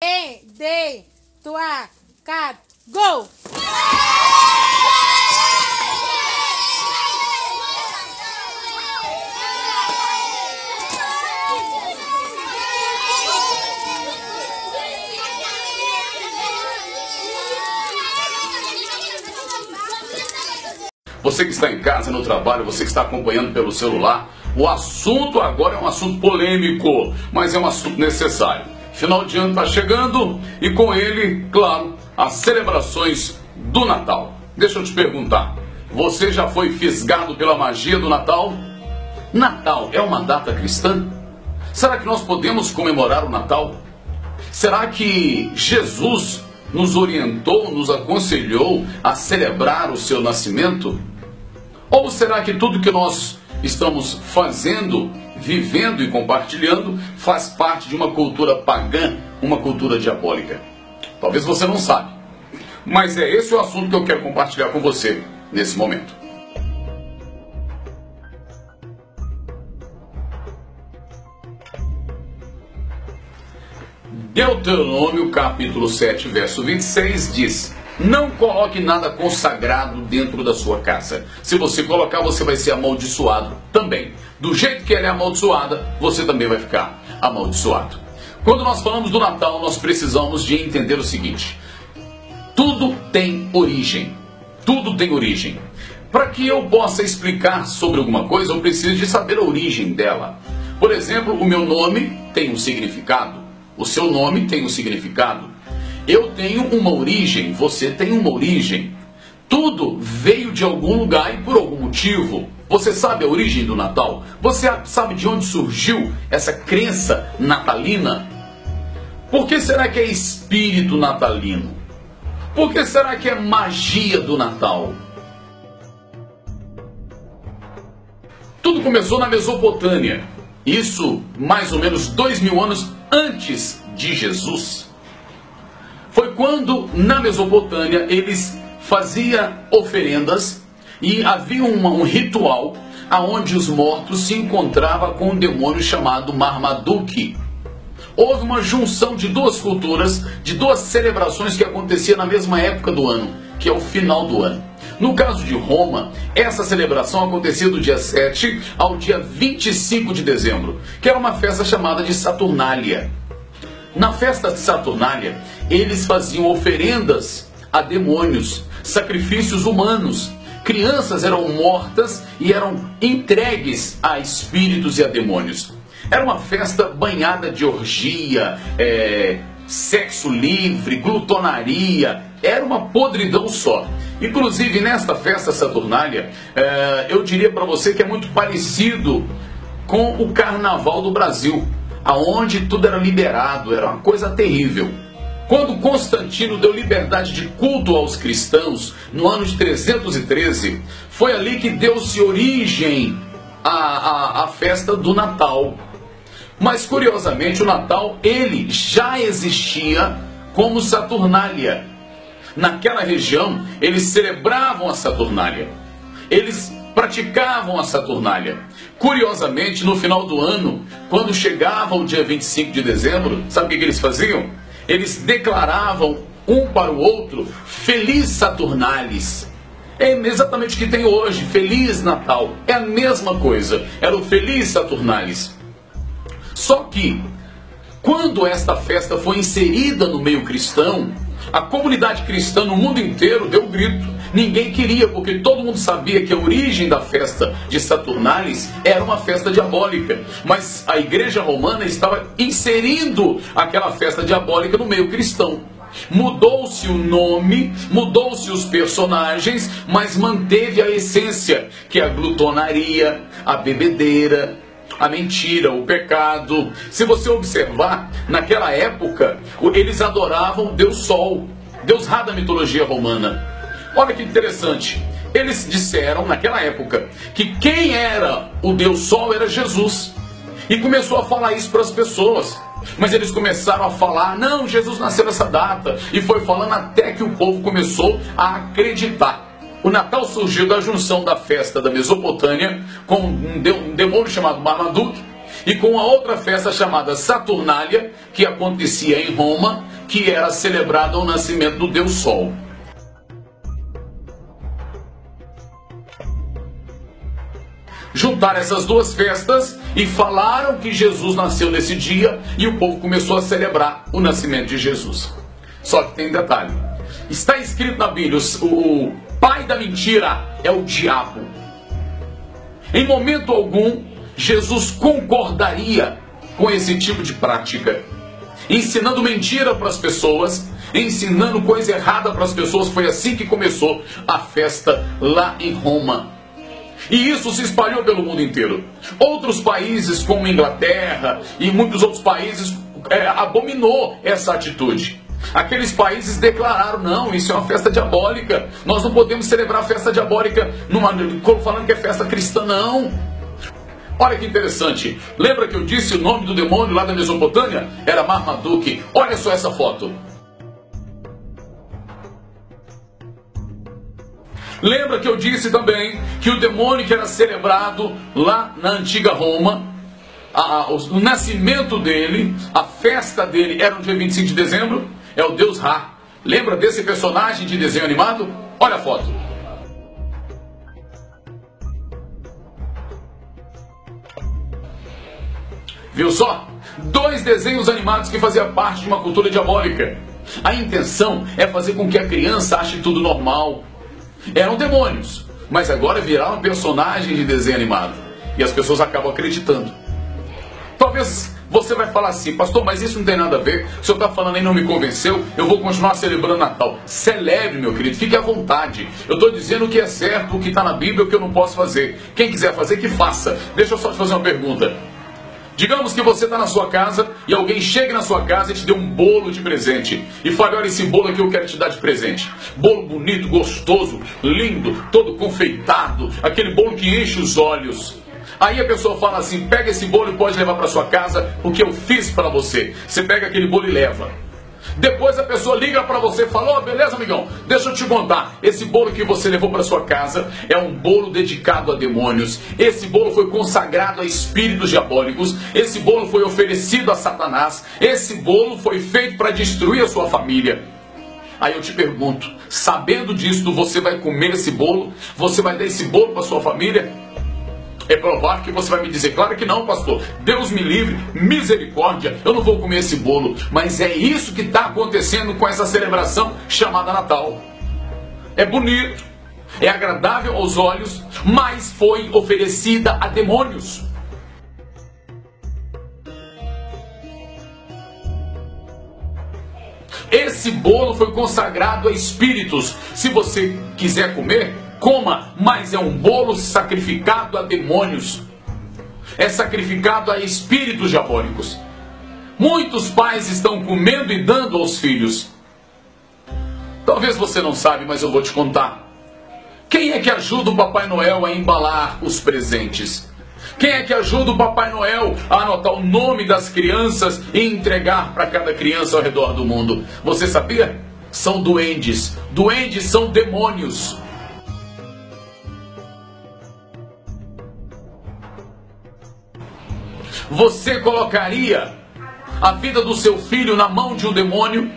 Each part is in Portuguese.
1, 2, 3, 4, go! Você que está em casa, no trabalho, você que está acompanhando pelo celular, o assunto agora é um assunto polêmico, mas é um assunto necessário. Final de ano está chegando e com ele, claro, as celebrações do Natal. Deixa eu te perguntar, você já foi fisgado pela magia do Natal? Natal é uma data cristã? Será que nós podemos comemorar o Natal? Será que Jesus nos orientou, nos aconselhou a celebrar o seu nascimento? Ou será que tudo que nós estamos fazendo, vivendo e compartilhando faz parte de uma cultura pagã, uma cultura diabólica? Talvez você não sabe, mas é esse o assunto que eu quero compartilhar com você nesse momento. Deuteronômio capítulo 7, verso 26 diz: não coloque nada consagrado dentro da sua casa. Se você colocar, você vai ser amaldiçoado também. Do jeito que ela é amaldiçoada, você também vai ficar amaldiçoado. Quando nós falamos do Natal, nós precisamos de entender o seguinte: tudo tem origem. Tudo tem origem. Para que eu possa explicar sobre alguma coisa, eu preciso de saber a origem dela. Por exemplo, o meu nome tem um significado. O seu nome tem um significado. Eu tenho uma origem, você tem uma origem. Tudo veio de algum lugar e por algum motivo. Você sabe a origem do Natal? Você sabe de onde surgiu essa crença natalina? Por que será que é espírito natalino? Por que será que é magia do Natal? Tudo começou na Mesopotâmia. Isso mais ou menos 2000 anos antes de Jesus. Foi quando na Mesopotâmia eles faziam oferendas e havia um ritual onde os mortos se encontravam com um demônio chamado Marmaduke. Houve uma junção de duas culturas, de duas celebrações que aconteciam na mesma época do ano, que é o final do ano. No caso de Roma, essa celebração acontecia do dia 7 ao dia 25 de dezembro, que era uma festa chamada de Saturnália. Na festa de Saturnália, eles faziam oferendas a demônios, sacrifícios humanos. Crianças eram mortas e eram entregues a espíritos e a demônios. Era uma festa banhada de orgia, sexo livre, glutonaria. Era uma podridão só. Inclusive, nesta festa Saturnália, eu diria para você que é muito parecido com o Carnaval do Brasil, aonde tudo era liberado, era uma coisa terrível. Quando Constantino deu liberdade de culto aos cristãos, no ano de 313, foi ali que deu-se origem à festa do Natal. Mas, curiosamente, o Natal, ele já existia como Saturnália. Naquela região, eles celebravam a Saturnália. Eles praticavam a Saturnália. Curiosamente, no final do ano, quando chegava o dia 25 de dezembro, sabe o que eles faziam? Eles declaravam um para o outro: Feliz Saturnalis. É exatamente o que tem hoje, Feliz Natal. É a mesma coisa, era o Feliz Saturnalis. Só que, quando esta festa foi inserida no meio cristão, a comunidade cristã no mundo inteiro deu um grito. Ninguém queria, porque todo mundo sabia que a origem da festa de Saturnalis era uma festa diabólica. Mas a igreja romana estava inserindo aquela festa diabólica no meio cristão. Mudou-se o nome, mudou-se os personagens, mas manteve a essência, que é a glutonaria, a bebedeira, a mentira, o pecado. Se você observar, naquela época, eles adoravam o Deus Sol, Deus Ra da mitologia romana. Olha que interessante. Eles disseram, naquela época, que quem era o Deus Sol era Jesus. E começou a falar isso para as pessoas. Mas eles começaram a falar: não, Jesus nasceu nessa data. E foi falando até que o povo começou a acreditar. O Natal surgiu da junção da festa da Mesopotâmia com um demônio chamado Marmaduke e com a outra festa chamada Saturnália, que acontecia em Roma, que era celebrado o nascimento do Deus Sol. Juntaram essas duas festas e falaram que Jesus nasceu nesse dia e o povo começou a celebrar o nascimento de Jesus. Só que tem um detalhe. Está escrito na Bíblia, o pai da mentira é o diabo. Em momento algum, Jesus concordaria com esse tipo de prática. Ensinando mentira para as pessoas, ensinando coisa errada para as pessoas. Foi assim que começou a festa lá em Roma. E isso se espalhou pelo mundo inteiro. Outros países, como Inglaterra e muitos outros países, abominou essa atitude. Aqueles países declararam, não, isso é uma festa diabólica. Nós não podemos celebrar a festa diabólica falando que é festa cristã, não. Olha que interessante. Lembra que eu disse o nome do demônio lá da Mesopotâmia? Era Marmaduke. Olha só essa foto. Lembra que eu disse também que o demônio que era celebrado lá na antiga Roma, o nascimento dele, a festa dele era no dia 25 de dezembro, é o deus Ra. Lembra desse personagem de desenho animado? Olha a foto. Viu só? 2 desenhos animados que faziam parte de uma cultura diabólica. A intenção é fazer com que a criança ache tudo normal. Eram demônios, mas agora viraram personagens de desenho animado. E as pessoas acabam acreditando. Talvez você vai falar assim, pastor, mas isso não tem nada a ver. O senhor está falando aí, não me convenceu, eu vou continuar celebrando Natal. Celebre, meu querido, fique à vontade. Eu estou dizendo o que é certo, o que está na Bíblia, o que eu não posso fazer. Quem quiser fazer, que faça. Deixa eu só te fazer uma pergunta. Digamos que você está na sua casa e alguém chega na sua casa e te deu um bolo de presente. E fala, olha esse bolo aqui eu quero te dar de presente. Bolo bonito, gostoso, lindo, todo confeitado. Aquele bolo que enche os olhos. Aí a pessoa fala assim, pega esse bolo e pode levar para sua casa, porque eu fiz para você. Você pega aquele bolo e leva. Depois a pessoa liga para você e fala, beleza, amigão, deixa eu te contar. Esse bolo que você levou para sua casa é um bolo dedicado a demônios. Esse bolo foi consagrado a espíritos diabólicos. Esse bolo foi oferecido a Satanás. Esse bolo foi feito para destruir a sua família. Aí eu te pergunto, sabendo disso, você vai comer esse bolo? Você vai dar esse bolo para sua família? É provável que você vai me dizer, claro que não, pastor, Deus me livre, misericórdia, eu não vou comer esse bolo. Mas é isso que está acontecendo com essa celebração chamada Natal. É bonito, é agradável aos olhos, mas foi oferecida a demônios. Esse bolo foi consagrado a espíritos. Se você quiser comer, coma, mas é um bolo sacrificado a demônios. É sacrificado a espíritos diabólicos. Muitos pais estão comendo e dando aos filhos. Talvez você não sabe, mas eu vou te contar. Quem é que ajuda o Papai Noel a embalar os presentes? Quem é que ajuda o Papai Noel a anotar o nome das crianças e entregar para cada criança ao redor do mundo? Você sabia? São duendes. Duendes são demônios. Você colocaria a vida do seu filho na mão de um demônio?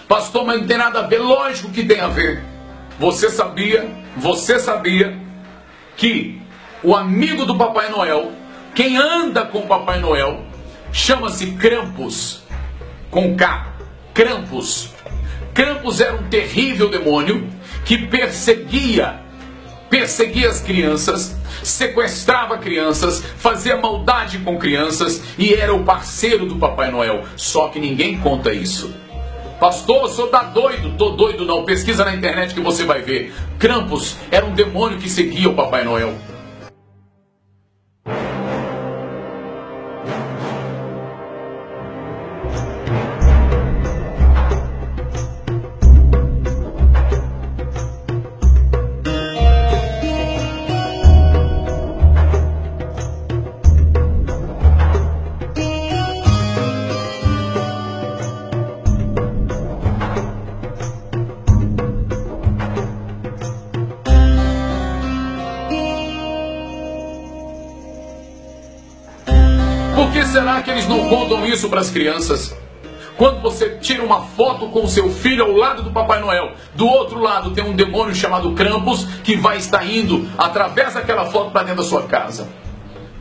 Pastor, mas não tem nada a ver. Lógico que tem a ver. Você sabia que o amigo do Papai Noel, quem anda com o Papai Noel, chama-se Krampus, com K, Krampus. Krampus era um terrível demônio que perseguia as crianças, sequestrava crianças, fazia maldade com crianças e era o parceiro do Papai Noel. Só que ninguém conta isso. Pastor, o senhor tá doido? Tô doido não, pesquisa na internet que você vai ver. Krampus era um demônio que seguia o Papai Noel. Por que será que eles não contam isso para as crianças? Quando você tira uma foto com o seu filho ao lado do Papai Noel, do outro lado tem um demônio chamado Krampus que vai estar indo através daquela foto para dentro da sua casa.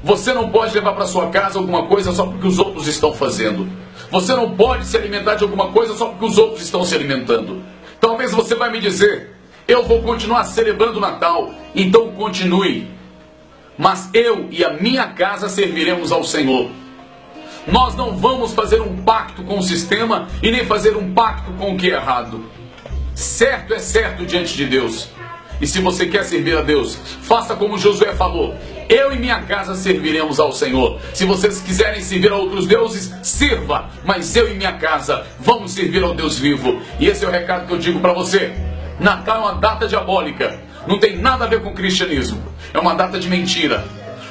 Você não pode levar para sua casa alguma coisa só porque os outros estão fazendo. Você não pode se alimentar de alguma coisa só porque os outros estão se alimentando. Talvez você vai me dizer, eu vou continuar celebrando o Natal, então continue. Mas eu e a minha casa serviremos ao Senhor. Nós não vamos fazer um pacto com o sistema e nem fazer um pacto com o que é errado. Certo é certo diante de Deus. E se você quer servir a Deus, faça como Josué falou. Eu e minha casa serviremos ao Senhor. Se vocês quiserem servir a outros deuses, sirva. Mas eu e minha casa vamos servir ao Deus vivo. E esse é o recado que eu digo para você. Natal é uma data diabólica. Não tem nada a ver com o cristianismo. É uma data de mentira.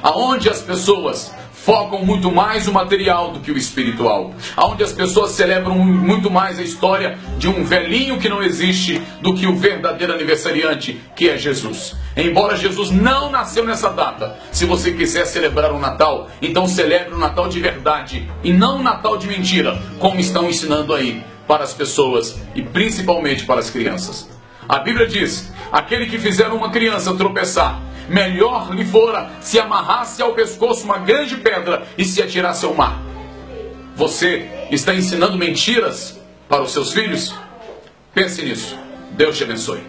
Aonde as pessoas focam muito mais o material do que o espiritual. Onde as pessoas celebram muito mais a história de um velhinho que não existe do que o verdadeiro aniversariante, que é Jesus. Embora Jesus não nasceu nessa data, se você quiser celebrar o Natal, então celebre o Natal de verdade e não o Natal de mentira, como estão ensinando aí para as pessoas e principalmente para as crianças. A Bíblia diz, aquele que fizer uma criança tropeçar, melhor lhe fora se amarrasse ao pescoço uma grande pedra e se atirasse ao mar. Você está ensinando mentiras para os seus filhos? Pense nisso. Deus te abençoe.